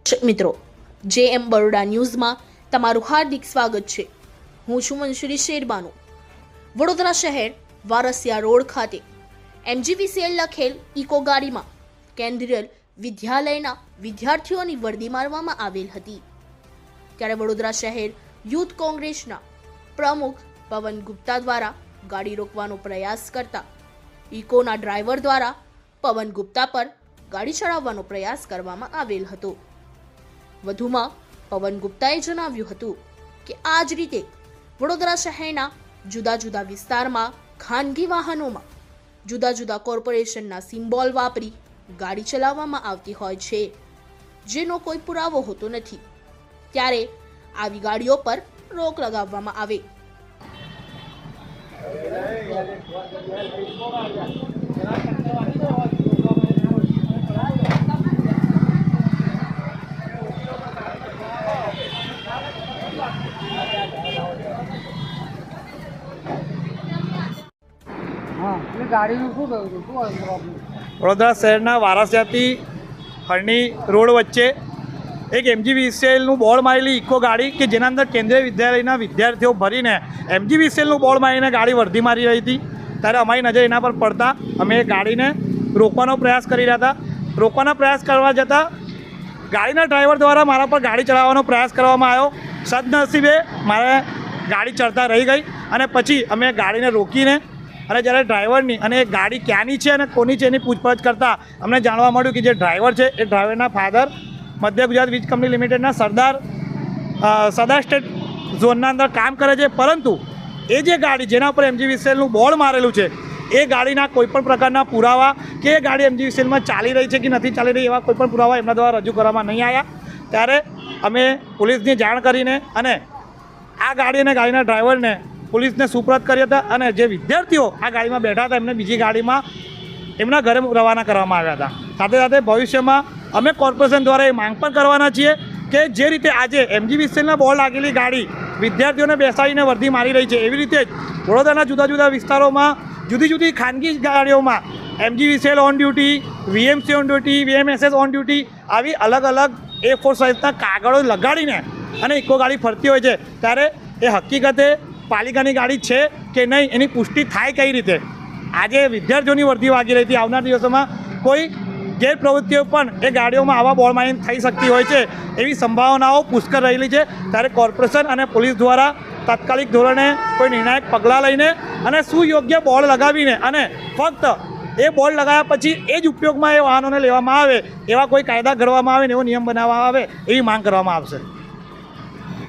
મિત્રો જેએમ બરોડા ન્યૂઝમાં તમારું હાર્દિક સ્વાગત છે। હું છું મંશુરી શેરબાનુ। વડોદરા શહેર વારસિયા રોડ ખાતે એમજીવીસીએલ લખેલ ઇકો ગાડીમાં કેન્દ્રીય વિદ્યાલયના વિદ્યાર્થીઓની વર્દી મારવામાં આવેલ હતી। ત્યારે વડોદરા શહેર યુથ કોંગ્રેસના પ્રમુખ પવન ગુપ્તા દ્વારા ગાડી રોકવાનો પ્રયાસ કરતા ઇકોના ડ્રાઈવર દ્વારા પવન ગુપ્તા પર ગાડી ચડાવવાનો પ્રયાસ કરવામાં આવેલ હતો। વધુમાં પવન ગુપ્તાએ જણાવ્યું હતું કે આ જ રીતે વડોદરા શહેરના જુદા જુદા વિસ્તારમાં ખાનગી વાહનોમાં જુદા જુદા કોર્પોરેશનના સિમ્બોલ વાપરી ગાડી ચલાવવામાં આવતી હોય છે, જેનો કોઈ પુરાવો હોતો નથી। ત્યારે આવી ગાડીઓ પર રોક લગાવવામાં આવે। વડોદરા શહેરના વારસિયાથી હરણી રોડ વચ્ચે એક એમજીવીસીએલનું બોર્ડ મારેલી ઇકો ગાડી કે જેના અંદર કેન્દ્રીય વિદ્યાલયના વિદ્યાર્થીઓ ભરીને એમજીવીસીએલનું બોર્ડ મારીને ગાડી વર્ધી મારી રહી હતી। ત્યારે અમારી નજર એના પર પડતા અમે ગાડીને રોકવાનો પ્રયાસ કરી રહ્યા હતા। રોકવાનો પ્રયાસ કરવા જતાં ગાડીના ડ્રાઈવર દ્વારા મારા પર ગાડી ચલાવવાનો પ્રયાસ કરવામાં આવ્યો। સદનસીબે મારે ગાડી ચડતા રહી ગઈ અને પછી અમે ગાડીને રોકીને અને જ્યારે ડ્રાઈવરની અને એ ગાડી ક્યાંની છે અને કોની છે એની પૂછપરછ કરતાં અમને જાણવા મળ્યું કે જે ડ્રાઈવર છે એ ડ્રાઈવરના ફાધર મધ્ય ગુજરાત વીજ કંપની લિમિટેડના સદા સ્ટેટ ઝોનના અંદર કામ કરે છે, પરંતુ એ જે ગાડી જેના ઉપર એમજીવીસીએલનું બોર્ડ મારેલું છે એ ગાડીના કોઈપણ પ્રકારના પુરાવા કે એ ગાડી એમજીવીસીએલમાં ચાલી રહી છે કે નથી ચાલી રહી એવા કોઈપણ પુરાવા એમના દ્વારા રજૂ કરવામાં નહીં આવ્યા। ત્યારે અમે પોલીસની જાણ કરીને અને આ ગાડી અને ગાડીના ડ્રાઈવરને પોલીસને સુપરત કર્યા હતા અને જે વિદ્યાર્થીઓ આ ગાડીમાં બેઠા હતા એમને બીજી ગાડીમાં એમના ઘરે રવાના કરવામાં આવ્યા હતા। સાથે સાથે ભવિષ્યમાં અમે કોર્પોરેશન દ્વારા એ માંગ પણ કરવાના છીએ કે જે રીતે આજે એમજીવીસીએલના બોર્ડ લાગેલી ગાડી વિદ્યાર્થીઓને બેસાડીને વર્ધી મારી રહી છે, એવી રીતે જ વડોદરાના જુદા જુદા વિસ્તારોમાં જુદી જુદી ખાનગી ગાડીઓમાં MGVCL on duty, VMC on duty, VMSS on duty આવી અલગ અલગ A4 સાઇઝના કાગળો લગાડીને અને ઇકો ગાડી ફરતી હોય છે। ત્યારે એ હકીકતે પાલિકાની ગાડી છે કે નહીં એની પુષ્ટિ થાય કઈ રીતે? આજે વિદ્યાર્થીઓની વર્દી વાગી રહી હતી, આવનાર દિવસોમાં કોઈ ગેરપ્રવૃત્તિઓ પણ એ ગાડીઓમાં આવા બોર્ડ મારીને થઈ શકતી હોય છે એવી સંભાવનાઓ પુષ્કળ રહેલી છે। ત્યારે કોર્પોરેશન અને પોલીસ દ્વારા તાત્કાલિક ધોરણે કોઈ નિર્ણાયક પગલાં લઈને અને સુયોગ્ય બોર્ડ લગાવીને અને ફક્ત એ બોર્ડ લગાવ્યા પછી એ જ ઉપયોગમાં એ વાહનોને લેવામાં આવે એવા કોઈ કાયદા ઘડવામાં આવે ને એવો નિયમ બનાવવામાં આવે એવી માંગ કરવામાં આવશે।